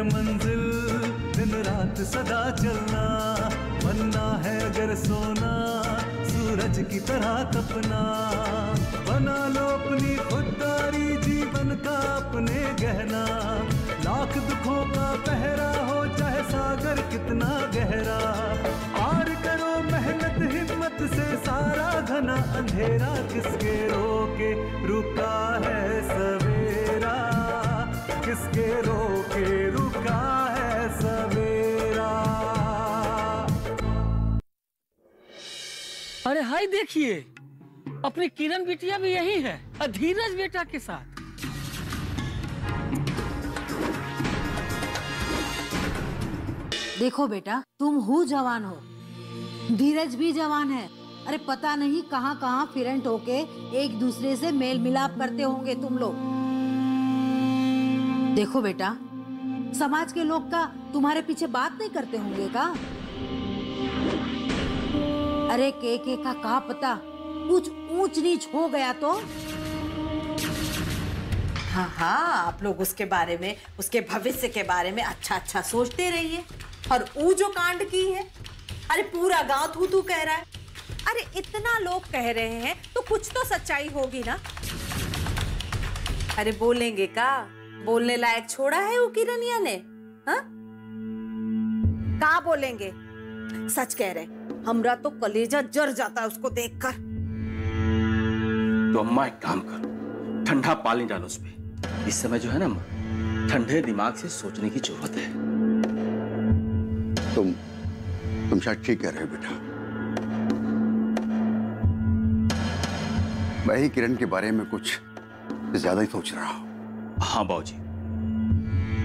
मंजिल, दिन रात सदा चलना, बनना है अगर सोना, सूरज की तरह तपना, बना लो अपनी खुददारी, जीवन का अपने गहना, लाख दुखों का पहरा हो चाहे सागर कितना गहरा, पार करो मेहनत हिम्मत से सारा घना अंधेरा, किसके रोके रुका है सवेरा, किसके रोके रुका है सवेरा। अरे हाय देखिए, अपनी किरण बिटिया भी यही है, धीरज बेटा के साथ। देखो बेटा, तुम हो जवान हो, धीरज भी जवान है। अरे पता नहीं कहाँ कहाँ फिरेंट होके एक दूसरे से मेल मिलाप करते होंगे तुम लोग। देखो बेटा, समाज के लोग का तुम्हारे पीछे बात नहीं करते होंगे का? अरे के का पता कुछ ऊंच नीच हो गया तो? हाँ हाँ, आप लोग उसके बारे में, उसके भविष्य के बारे में अच्छा अच्छा सोचते रहिए। और वो जो कांड की है, अरे पूरा गांव थू थू कह रहा है। अरे इतना लोग कह रहे हैं तो कुछ तो सच्चाई होगी ना। अरे बोलेंगे का? बोलने लायक छोड़ा है वो किरनिया ने? हाँ, कहाँ बोलेंगे? सच कह रहे, हमरा तो कलेजा जर जाता है उसको देखकर। तो अम्मा एक काम करो, ठंडा पानी डालो उस पे। इस समय जो है ना, ठंडे दिमाग से सोचने की जरूरत है। तुम शायद ठीक कह रहे हो बेटा। मैं ही किरण के बारे में कुछ ज्यादा ही सोच रहा हूँ। हाँ बाबूजी,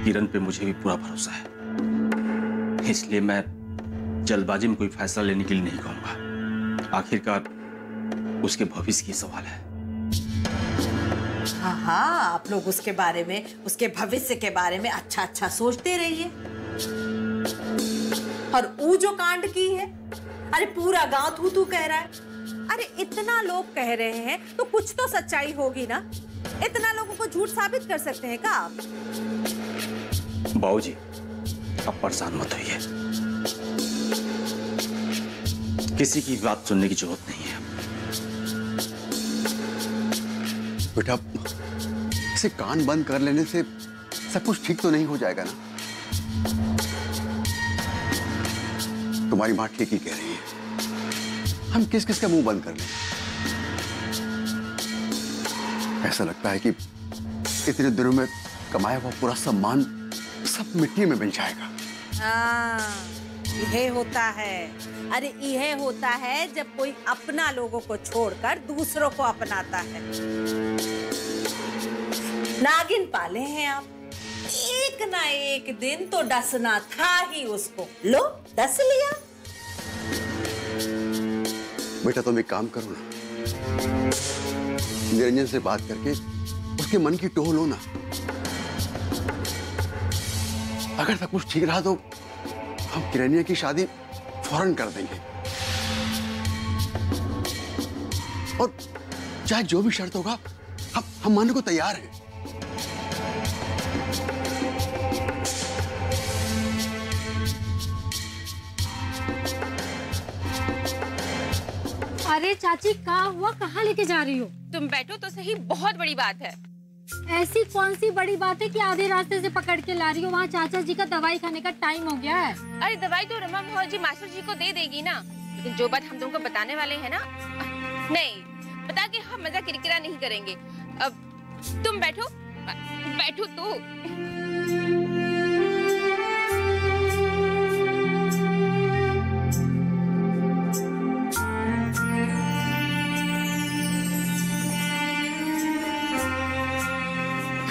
किरण पे मुझे भी पूरा भरोसा है, इसलिए मैं जल्दबाजी में कोई फैसला लेने के लिए नहीं कहूंगा। आखिरकार उसके भविष्य की सवाल है। हाँ हाँ, आप लोग उसके बारे में, उसके भविष्य के बारे में अच्छा अच्छा सोचते रहिए। और वो जो कांड की है, अरे पूरा गांव थू थू कह रहा है। अरे इतना लोग कह रहे हैं तो कुछ तो सच्चाई होगी ना। इतना लोगों को झूठ साबित कर सकते हैं क्या आप? बाबूजी, अब परेशान मत होइए, किसी की बात सुनने की जरूरत नहीं है। बेटा, इसे कान बंद कर लेने से सब कुछ ठीक तो नहीं हो जाएगा ना? तुम्हारी माँ ठीक ही कह रही है। हम किस किस का मुंह बंद कर लें? ऐसा लगता है कि इतने दिनों में कमाया हुआ पूरा सम्मान सब मिट्टी में मिल जाएगा। हाँ, यह होता है। अरे यह होता है जब कोई अपना लोगों को छोड़कर दूसरों को अपनाता है। नागिन पाले हैं आप, एक ना एक दिन तो डसना था ही उसको। लो, डस लिया। बेटा तुम एक काम करो ना, निरंजन से बात करके उसके मन की टोह लो ना। अगर सब कुछ ठीक रहा तो हम किरनिया की शादी फौरन कर देंगे, और चाहे जो भी शर्त होगा हम मानने को तैयार हैं। अरे चाची, कहाँ हुआ? कहाँ लेके जा रही हो? तुम बैठो तो सही, बहुत बड़ी बात है। ऐसी कौन सी बड़ी बात है कि आधे रास्ते से पकड़ के ला रही हो? वहाँ चाचा जी का दवाई खाने का टाइम हो गया है। अरे दवाई तो रमा भौजी मास्टर जी को दे देगी ना, लेकिन जो बात हम तुमको बताने वाले हैं ना, नहीं बता के हम मजा किरकिरा नहीं करेंगे। अब तुम बैठो, बैठो तो।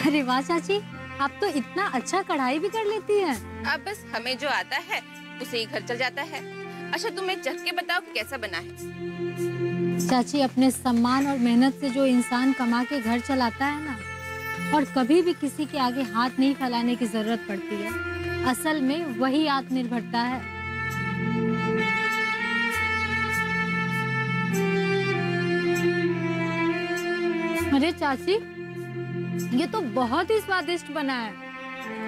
अरे वाह चाची, आप तो इतना अच्छा कढ़ाई भी कर लेती हैं। अब बस हमें जो आता है उसे ही घर चल जाता है। अच्छा तुम एक चख के बताओ कि कैसा बना है। चाची, अपने सम्मान और मेहनत से जो इंसान कमा के घर चलाता है ना, और कभी भी किसी के आगे हाथ नहीं फैलाने की जरूरत पड़ती है, असल में वही आत्मनिर्भरता है। अरे चाची, ये तो बहुत ही स्वादिष्ट बना है।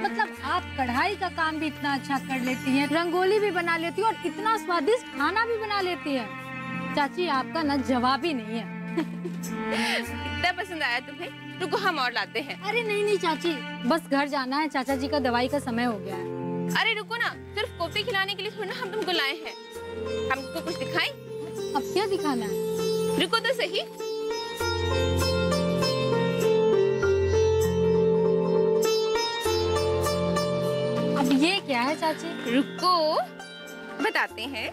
मतलब आप कढ़ाई का काम भी इतना अच्छा कर लेती हैं, रंगोली भी बना लेती हैं और इतना स्वादिष्ट खाना भी बना लेती हैं। चाची आपका ना जवाब ही नहीं है। इतना पसंद आया तुम्हें? रुको हम और लाते हैं। अरे नहीं नहीं चाची, बस घर जाना है, चाचा जी का दवाई का समय हो गया है। अरे रुको ना, सिर्फ कोफ्ते खिलाने के लिए थोड़ी ना हम तुमको लाए हैं। हमको कुछ दिखाएं? अब क्या दिखाना है? रुको तो सही। अब ये क्या है चाची? रुको बताते हैं।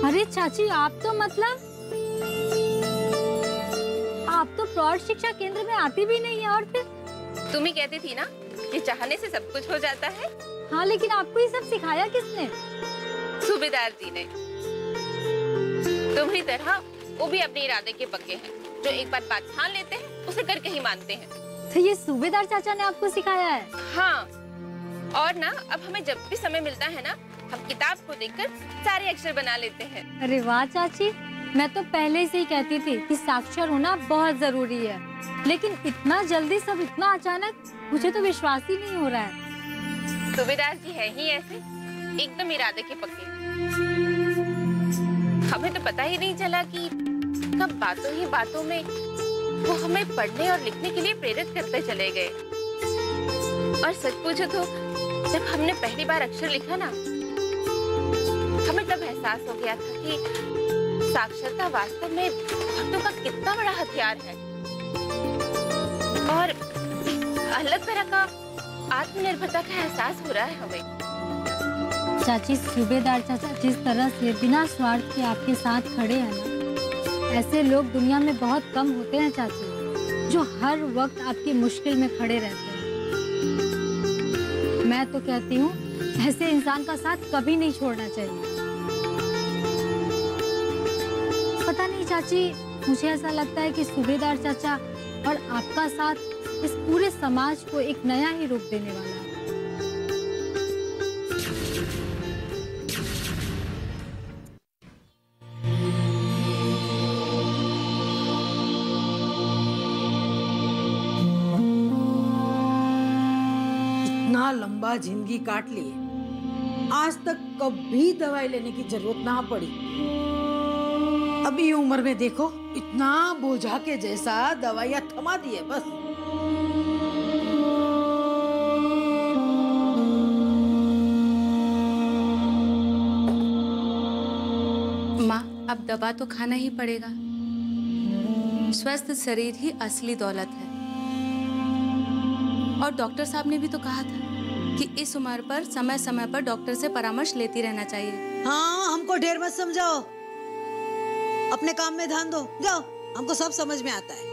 अरे चाची आप तो मतलब आप तो प्रौढ़ शिक्षा केंद्र में आती भी नहीं है। और फिर तुम ही कहती थी ना कि चाहने से सब कुछ हो जाता है। हाँ लेकिन आपको ये सब सिखाया किसने? सूबेदार जी ने। तुम्हारी तरह वो भी अपने इरादे के पक्के हैं, जो एक बार बात ठान लेते हैं उसे करके ही मानते हैं। तो ये सूबेदार चाचा ने आपको सिखाया है? हाँ, और ना अब हमें जब भी समय मिलता है ना, हम किताब को देखकर सारे अक्षर बना लेते हैं। अरे वाह चाची, मैं तो पहले से ही कहती थी कि साक्षर होना बहुत जरूरी है, लेकिन इतना जल्दी सब इतना अचानक, मुझे तो विश्वास ही नहीं हो रहा है। सूबेदार जी है ही ऐसे, एकदम इरादे के पक्के। हमें तो पता ही नहीं चला कि कब बातों ही बातों में वो हमें पढ़ने और लिखने के लिए प्रेरित करते चले गए। और सच पूछो तो जब हमने पहली बार अक्षर लिखा ना, हमें तब एहसास हो गया था कि साक्षरता वास्तव में औरतों का कितना बड़ा हथियार है और अलग तरह का आत्मनिर्भरता का एहसास हो रहा है हमें। चाची, सूबेदार चाचा जिस तरह से बिना स्वार्थ के आपके साथ खड़े हैं ना, ऐसे लोग दुनिया में बहुत कम होते हैं चाची, जो हर वक्त आपकी मुश्किल में खड़े रहते हैं। मैं तो कहती हूँ ऐसे इंसान का साथ कभी नहीं छोड़ना चाहिए। पता नहीं चाची, मुझे ऐसा लगता है कि सूबेदार चाचा और आपका साथ इस पूरे समाज को एक नया ही रूप देने वाला है। इतना लंबा जिंदगी काट ली, आज तक कभी दवाई लेने की जरूरत ना पड़ी। अभी उम्र में देखो, इतना बोझा के जैसा दवाइयाँ थमा दी है बस। माँ, अब दवा तो खाना ही पड़ेगा। स्वस्थ शरीर ही असली दौलत है। और डॉक्टर साहब ने भी तो कहा था कि इस उम्र पर समय समय पर डॉक्टर से परामर्श लेती रहना चाहिए। हाँ, हमको ढेर मत समझाओ, अपने काम में ध्यान दो, जाओ, हमको सब समझ में आता है।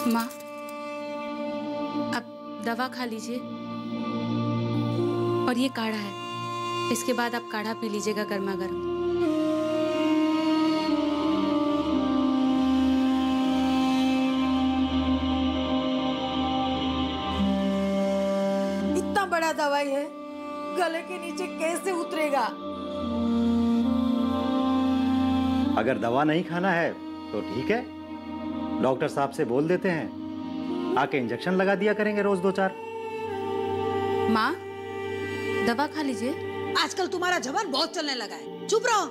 माँ, अब दवा खा लीजिए और ये काढ़ा है, इसके बाद आप काढ़ा पी लीजिएगा गर्मा गर्म। इतना बड़ा दवाई है, गले के नीचे कैसे उतरेगा? अगर दवा नहीं खाना है तो ठीक है, डॉक्टर साहब से बोल देते हैं, आके इंजेक्शन लगा दिया करेंगे रोज 2-4। माँ, दवा खा लीजिए। आजकल तुम्हारा जबान बहुत चलने लगा है, चुप रहो।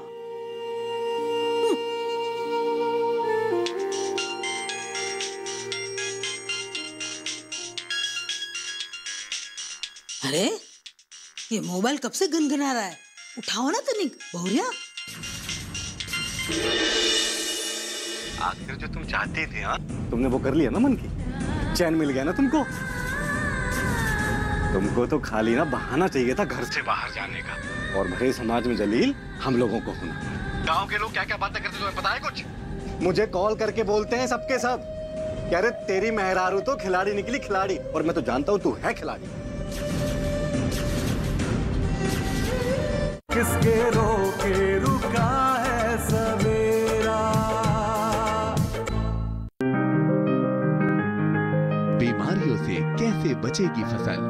अरे ये मोबाइल कब से गनगना रहा है, उठाओ ना तनिक बहुरिया। आखिर जो तुम चाहती थी, हाँ, तुमने वो कर लिया ना मन की, चैन मिल गया ना तुमको। तुमको तो खाली ना बहाना चाहिए था घर से बाहर जाने का, और भरे समाज में जलील हम लोगों को होना। गांव के लोग क्या क्या बातें करते तुम्हें पता है कुछ? मुझे कॉल करके बोलते हैं सबके सब, कह रहे तेरी मेहरारू तो खिलाड़ी निकली खिलाड़ी, और मैं तो जानता हूं तू है खिलाड़ी। किसके रोके रुका है सवेरा। बीमारियों से कैसे बचेगी फसल,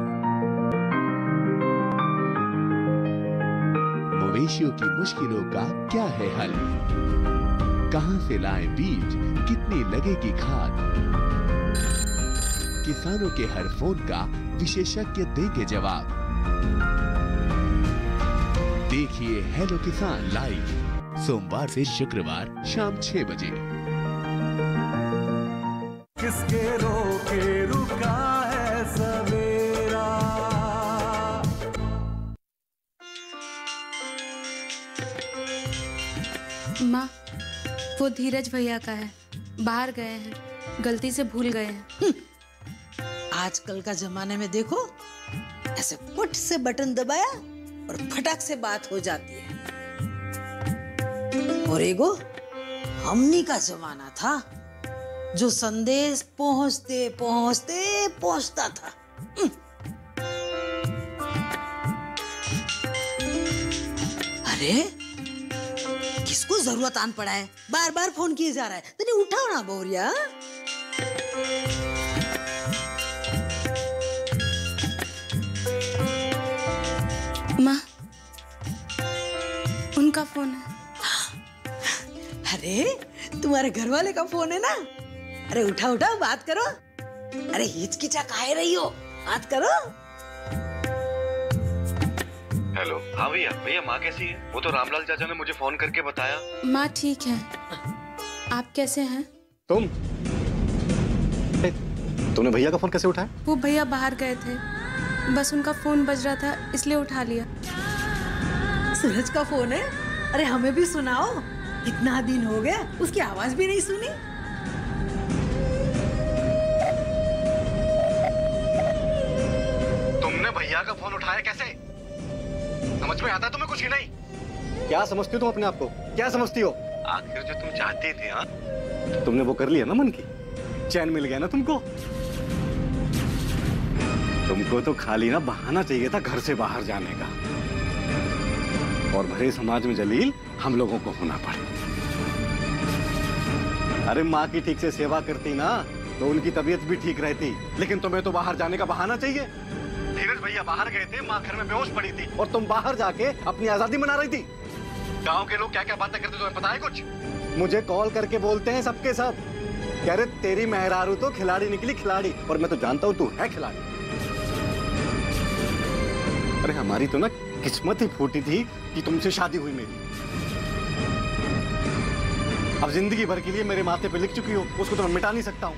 मवेशियों की मुश्किलों का क्या है हल, कहां से लाएं बीज, कितनी लगेगी खाद, किसानों के हर फोन का विशेषज्ञ देंगे जवाब। देखिए हेलो किसान लाइव सोमवार से शुक्रवार शाम 6 बजे। किसके रोके रुका है सवेरा। माँ, वो धीरज भैया का है, बाहर गए हैं, गलती से भूल गए हैं। आजकल का जमाने में देखो, ऐसे फट से बटन दबाया और फटाक से बात हो जाती है। और एगो हमनी का जमाना था जो संदेश पहुंचते पहुंचते पहुंचता था। अरे किसको जरूरत आन पड़ा है, बार बार फोन किए जा रहा है, तने उठाओ ना बोरिया। माँ, उनका फोन है। अरे तुम्हारे घर वाले का फोन है ना, अरे उठा उठा बात करो। अरे हिचकिचा काहे रही हो, बात करो। हेलो। हाँ भैया, भैया माँ कैसी है? वो तो रामलाल चाचा ने मुझे फोन करके बताया। माँ ठीक है, आप कैसे हैं? तुमने भैया का फोन कैसे उठाया? वो भैया बाहर गए थे, बस उनका फोन बज रहा था इसलिए उठा लिया। सूरज का फोन है? अरे हमें भी सुनाओ, कितना दिन हो गया उसकी आवाज भी नहीं सुनी। तुमने भैया का फोन उठाया कैसे? समझ में आता तुम्हें कुछ ही नहीं। क्या समझती हो तुम अपने आप को, क्या समझती हो? आखिर जो तुम चाहती थी, हाँ तुमने वो कर लिया ना, मन की चैन मिल गया ना तुमको। तुमको तो खाली ना बहाना चाहिए था घर से बाहर जाने का, और भरे समाज में जलील हम लोगों को होना पड़े। अरे माँ की ठीक से सेवा करती ना तो उनकी तबीयत भी ठीक रहती, लेकिन तुम्हें तो बाहर जाने का बहाना चाहिए। धीरज भैया बाहर गए थे, माँ घर में बेहोश पड़ी थी, और तुम बाहर जाके अपनी आजादी मना रही थी। गांव के लोग क्या क्या बातें करते तुम्हें पता है कुछ? मुझे कॉल करके बोलते हैं सबके सब, कह रहे तेरी मेहरारू तो खिलाड़ी निकली खिलाड़ी, और मैं तो जानता हूं तू है खिलाड़ी। अरे हमारी तो ना किस्मत ही फूटी थी कि तुमसे शादी हुई मेरी। अब जिंदगी भर के लिए मेरे माथे पे लिख चुकी हो, उसको तो मैं मिटा नहीं सकता हूं।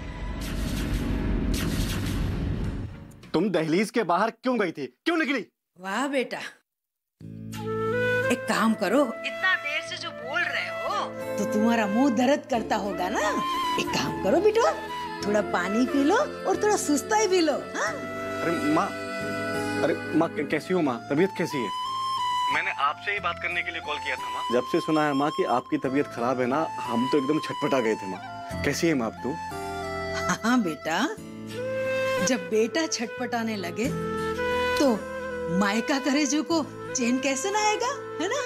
तुम दहलीज के बाहर क्यों गई थी, क्यों निकली? वाह बेटा, एक काम करो, इतना देर से जो बोल रहे हो तो तुम्हारा मुंह दर्द करता होगा ना। एक काम करो बेटा, थोड़ा पानी पी लो और थोड़ा सुस्ताई भी लो। हाँ? अरे माँ कैसी हो माँ, तबीयत कैसी है? मैंने आपसे ही बात करने के लिए कॉल किया था माँ। जब से सुना है माँ कि आपकी तबीयत खराब है ना, हम तो एकदम छटपटा गए थे माँ। कैसी है माँ अब तू? हाँ बेटा, जब बेटा छटपटाने लगे तो मायका करेजो को चैन कैसे ना आएगा, है ना?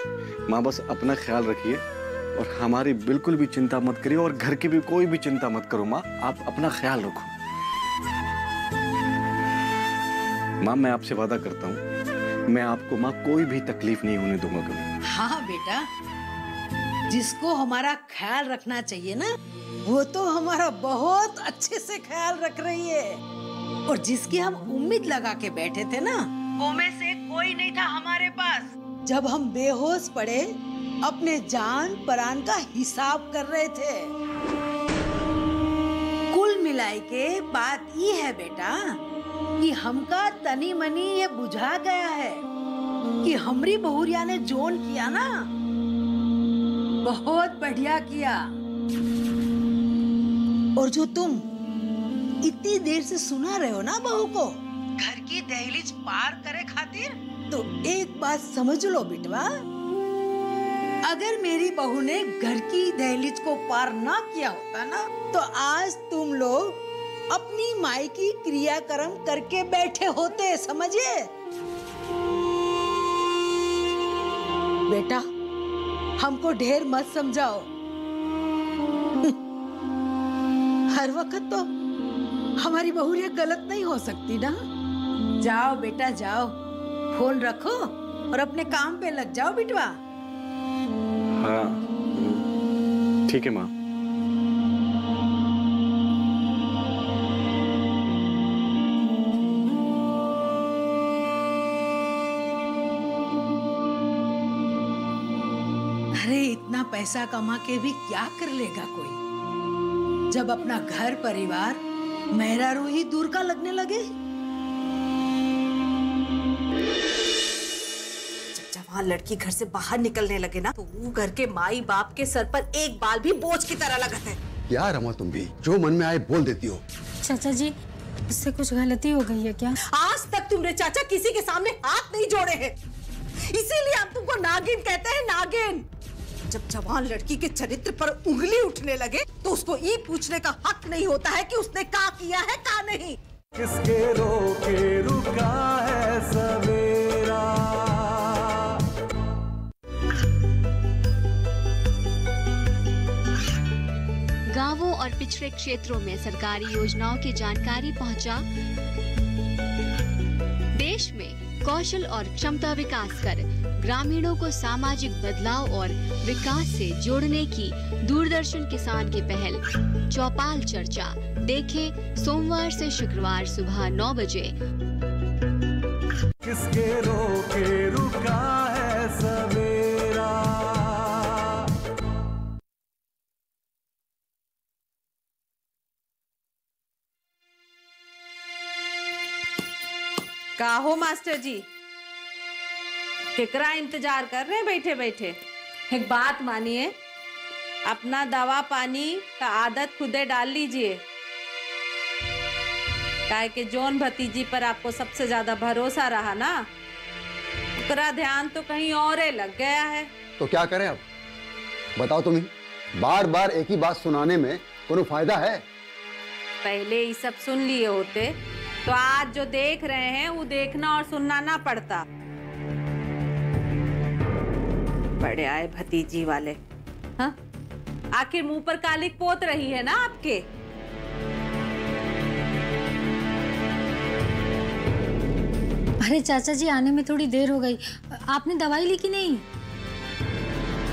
माँ बस अपना ख्याल रखिए और हमारी बिल्कुल भी चिंता मत करिए, और घर की भी कोई भी चिंता मत करो माँ, आप अपना ख्याल रखो। माँ मैं आपसे वादा करता हूँ, मैं आपको माँ कोई भी तकलीफ नहीं होने दूंगा कभी। हाँ बेटा, जिसको हमारा ख्याल रखना चाहिए ना, वो तो हमारा बहुत अच्छे से ख्याल रख रही है, और जिसकी हम उम्मीद लगा के बैठे थे ना, वो में से कोई नहीं था हमारे पास। जब हम बेहोश पड़े, अपने जान परान का हिसाब कर रहे थे। कुल मिलाई के बात ये है बेटा कि हमका तनी मनी ये बुझा गया है कि हमरी बहुरिया ने जोन किया ना, बहुत बढ़िया किया। और जो तुम इतनी देर से सुना रहे हो ना बहू को घर की दहलीज पार करे खातिर, तो एक बात समझ लो बिटवा, अगर मेरी बहू ने घर की दहलीज को पार ना किया होता ना, तो आज तुम लोग अपनी माई की क्रियाक्रम करके बैठे होते, समझे? बेटा, हमको ढेर मत समझाओ। हर वक्त तो हमारी बहू ये गलत नहीं हो सकती ना। जाओ बेटा जाओ, फोन रखो और अपने काम पे लग जाओ बिटवा। हाँ ठीक है माँ। अरे इतना पैसा कमा के भी क्या कर लेगा कोई, जब अपना घर परिवार मेहरारू ही दूर का लगने लगे। जब जवान लड़की घर से बाहर निकलने लगे ना, तो वो घर के माई बाप के सर पर एक बाल भी बोझ की तरह लगत है। क्या रमा, तुम भी जो मन में आए बोल देती हो। चाचा जी, इससे कुछ गलती हो गई है क्या? आज तक तुमने चाचा किसी के सामने हाथ नहीं जोड़े हैं, इसीलिए हम तुमको नागिन कहते हैं, नागिन। जब जवान लड़की के चरित्र पर उंगली उठने लगे, तो उसको ये पूछने का हक नहीं होता है कि उसने क्या किया है क्या नहीं। किसके रोके रुका है सवेरा। गांवों और पिछड़े क्षेत्रों में सरकारी योजनाओं की जानकारी पहुंचा। देश में कौशल और क्षमता विकास कर ग्रामीणों को सामाजिक बदलाव और विकास से जोड़ने की दूरदर्शन किसान की पहल चौपाल चर्चा देखें सोमवार से शुक्रवार सुबह 9 बजे। किसके रोके रुका है सवेरा। का हो मास्टर जी, केकरा इंतजार कर रहे हैं बैठे बैठे? एक बात मानिए, अपना दवा पानी का आदत खुदे डाल लीजिए। काहे कि जोन भतीजी पर आपको सबसे ज्यादा भरोसा रहा ना, उसका ध्यान तो कहीं और लग गया है। तो क्या करें अब, बताओ तुम ही। बार बार एक ही बात सुनाने में कोई फायदा है? पहले ये सब सुन लिए होते तो आज जो देख रहे हैं वो देखना और सुनना ना पड़ता। बड़े आए भतीजी वाले। हाँ, आखिर मुंह पर कालिक पोत रही है ना आपके। अरे चाचा जी, आने में थोड़ी देर हो गई, आपने दवाई ली कि नहीं?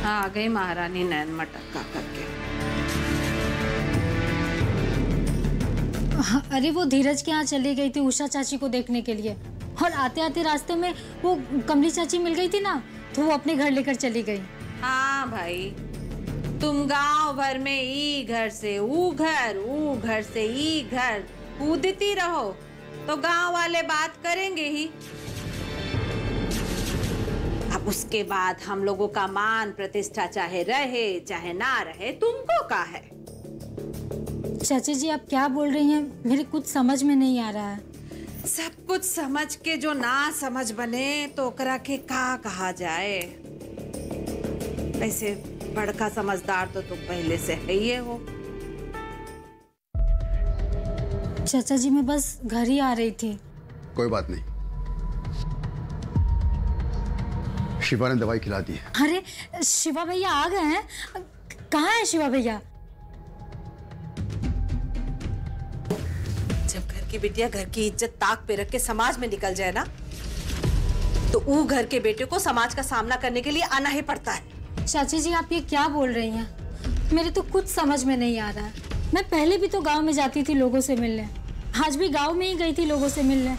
हाँ, आ गई महारानी नैन मटक्का करके। अरे वो धीरज के यहाँ चली गई थी उषा चाची को देखने के लिए, और आते आते रास्ते में वो कमली चाची मिल गई थी ना, तो वो अपने घर लेकर चली गई। हाँ भाई, तुम गांव भर में ई घर से ऊ घर, ऊ घर से ई घर कूदती रहो तो गांव वाले बात करेंगे ही। अब उसके बाद हम लोगों का मान प्रतिष्ठा चाहे रहे चाहे ना रहे, तुमको क्या है? चाची जी, आप क्या बोल रही हैं? मेरे कुछ समझ में नहीं आ रहा है। सब कुछ समझ के जो ना समझ बने तो ओकरा के का कहा जाए। ऐसे बड़का समझदार तो तुम पहले से है ही हो। चाचा जी, मैं बस घर ही आ रही थी। कोई बात नहीं, शिवा ने दवाई खिला दी है। अरे शिवा भैया आ गए हैं? कहाँ है शिवा भैया? जब घर की बिटिया घर की इज्जत ताक पे रख के समाज में निकल जाए ना, तो वो घर के बेटे को समाज का सामना करने के लिए आना ही पड़ता है। चाची जी, आप ये क्या बोल रही हैं? मेरे तो कुछ समझ में नहीं आ रहा है। मैं पहले भी तो गांव में जाती थी लोगों से मिलने, आज भी गांव में ही गई थी लोगों से मिलने,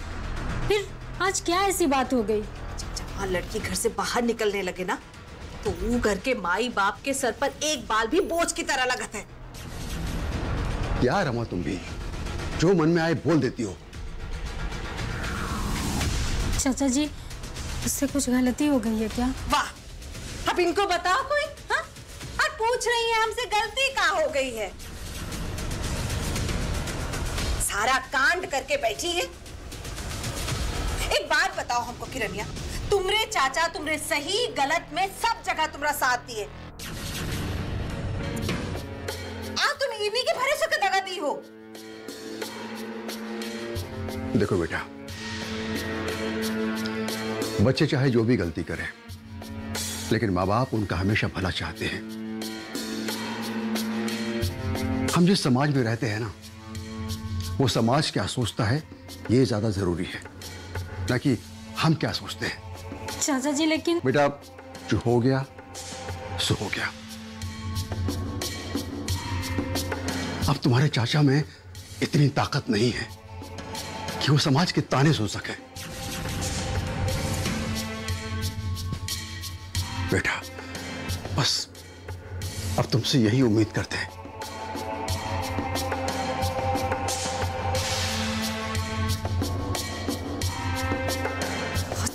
फिर आज क्या ऐसी बात हो गई? जब जवान लड़की घर से बाहर निकलने लगे ना, तो वो घर के माई बाप के सर पर एक बाल भी बोझ की तरह लगत है। क्या रमा, तुम भी जो मन में आए बोल देती हो। चाचा जी, इससे कुछ गलती हो गई है क्या? वाह, अब इनको बताओ कोई। हाँ, और पूछ रही है हमसे गलती क्या हो गई है? सारा कांड करके बैठी है। एक बात बताओ हमको किरनिया, तुमरे चाचा तुमरे सही गलत में सब जगह तुम्हारा साथ दिए, आज तुम इन्हीं के भरोसे पे दगा दी हो। देखो बेटा, बच्चे चाहे जो भी गलती करें, लेकिन माँ बाप उनका हमेशा भला चाहते हैं। हम जिस समाज में रहते हैं ना, वो समाज क्या सोचता है ये ज्यादा जरूरी है, ना कि हम क्या सोचते हैं। चाचा जी लेकिन बेटा, जो हो गया सो हो गया। अब तुम्हारे चाचा में इतनी ताकत नहीं है कि वो समाज के ताने सुन सके। बेटा, बस अब तुमसे यही उम्मीद करते हैं।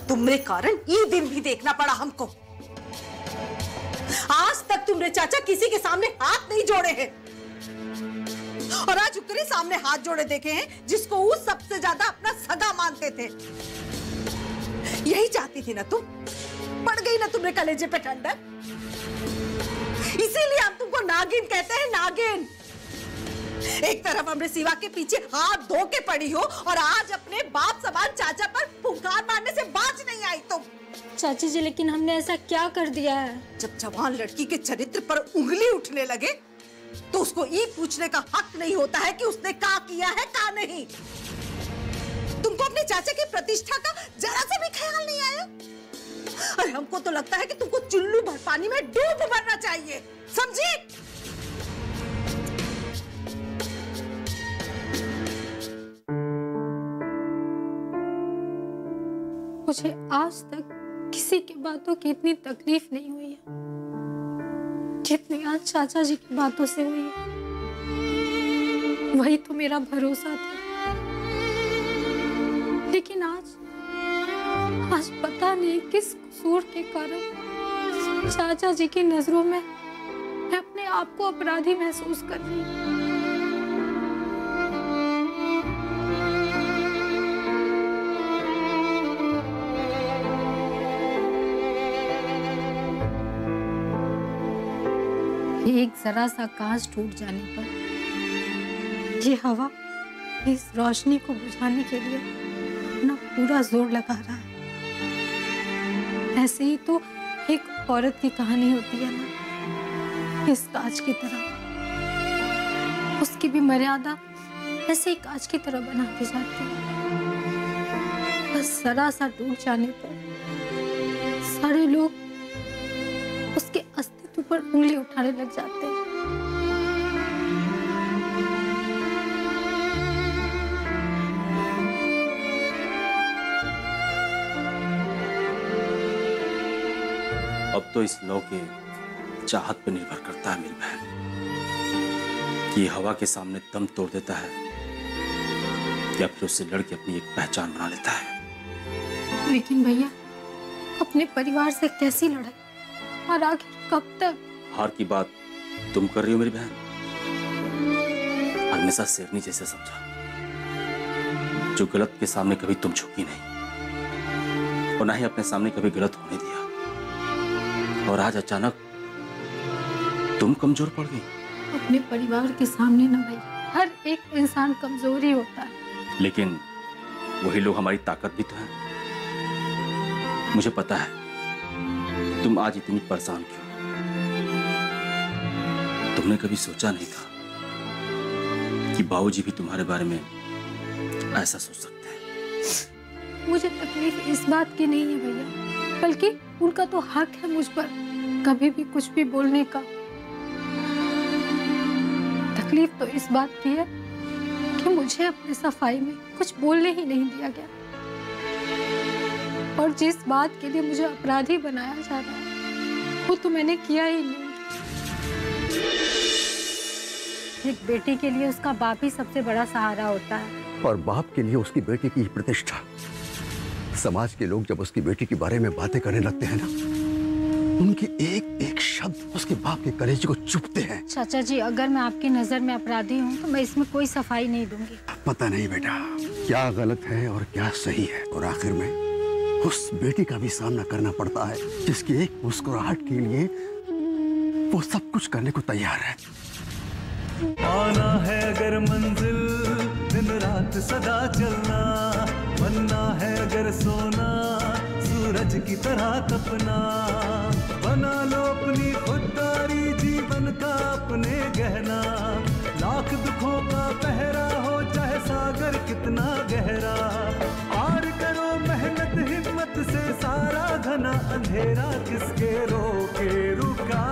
तुमरे कारण ये दिन भी देखना पड़ा हमको। आज तक तुमरे चाचा किसी के सामने हाथ नहीं जोड़े हैं, और आज उकरे सामने हाथ जोड़े देखे हैं जिसको वो सबसे ज्यादा अपना सगा मानते थे। यही चाहती थी ना तुम, पड़ गई ना तुमरे कलेजे पे ठंडक। इसीलिए हम तुमको नागिन कहते हैं, नागिन। एक तरफ हमरे सिवा के पीछे हाथ धो के पड़ी हो, और आज अपने बाप समान चाचा पर फुंकार मारने से बाज नहीं आई तुम। चाची जी लेकिन हमने ऐसा क्या कर दिया है? जब जवान लड़की के चरित्र पर उंगली उठने लगे तो उसको ये पूछने का हक नहीं होता है कि उसने क्या किया है क्या नहीं। तुमको अपने चाचा की प्रतिष्ठा का जरा सा भी ख्याल नहीं आया? अरे हमको तो लगता है कि तुमको चुल्लू भर पानी में डूब मरना चाहिए, समझी? मुझे आज तक किसी की बातों की इतनी तकलीफ नहीं हुई है जितनी आज चाचा जी की बातों से हुई है। वही तो मेरा भरोसा था, लेकिन आज पता नहीं किस कसूर के कारण चाचा जी की नजरों में मैं अपने आप को अपराधी महसूस कर रही हूँ। एक जरा सा कांच टूट जाने पर ये हवा इस रोशनी को बुझाने के लिए अपना पूरा जोर लगा रहा है। ऐसे ही तो एक औरत की कहानी होती है ना, इस कांच की तरह। उसकी भी मर्यादा ऐसे ही कांच की तरह बना दी जाती है। बस जरा सा टूट जाने पर सारे लोग उसके अस्तित्व पर उंगली उठाने लग जाते हैं। अब तो इस लौ के चाहत पर निर्भर करता है मेरी बहन, कि हवा के सामने दम तोड़ देता है या फिर उससे लड़के अपनी एक पहचान बना लेता है। लेकिन भैया, अपने परिवार से कैसी लड़ाई, और आखिर कब तक? हार की बात तुम कर रही हो मेरी बहन। हमेशा शेरनी जैसे समझा, जो गलत के सामने कभी तुम झुकी नहीं और ना ही अपने सामने कभी गलत होने दिया, और आज अचानक तुम कमजोर पड़ गई। अपने परिवार के सामने ना भैया, हर एक इंसान कमजोर ही होता है। लेकिन वही लोग हमारी ताकत भी तो है। मुझे पता है तुम आज इतनी परेशान क्यों। तुमने कभी सोचा नहीं था कि बाबूजी भी तुम्हारे बारे में ऐसा सोच सकते हैं। मुझे तकलीफ इस बात की नहीं है भैया, बल्कि उनका तो हक है मुझ पर कभी भी कुछ भी बोलने का। तकलीफ तो इस बात की है कि मुझे अपने सफाई में कुछ बोलने ही नहीं दिया गया, और जिस बात के लिए मुझे अपराधी बनाया जा रहा है वो तो मैंने किया ही नहीं। एक बेटी के लिए उसका बाप ही सबसे बड़ा सहारा होता है, और बाप के लिए उसकी बेटी की प्रतिष्ठा। समाज के लोग जब उसकी बेटी के बारे में बातें करने लगते हैं ना, उनकी एक एक शब्द उसके बाप के कलेजे को चुभते हैं। चाचा जी, अगर मैं आपकी नजर में अपराधी हूँ तो मैं इसमें कोई सफाई नहीं दूंगी। पता नहीं बेटा क्या गलत है और क्या सही है, और आखिर में उस बेटी का भी सामना करना पड़ता है जिसकी एक मुस्कुराहट के लिए वो सब कुछ करने को तैयार है। आना है अगर मंजिल दिन रात सदा चलना, बनना है अगर सोना सूरज की तरह तपना, बना लो अपनी खुददारी जीवन का अपने गहना, लाख दुखों का पहरा हो चाहे सागर कितना गहरा, पार करो मेहनत हिम्मत से सारा घना अंधेरा, किसके रोके रुका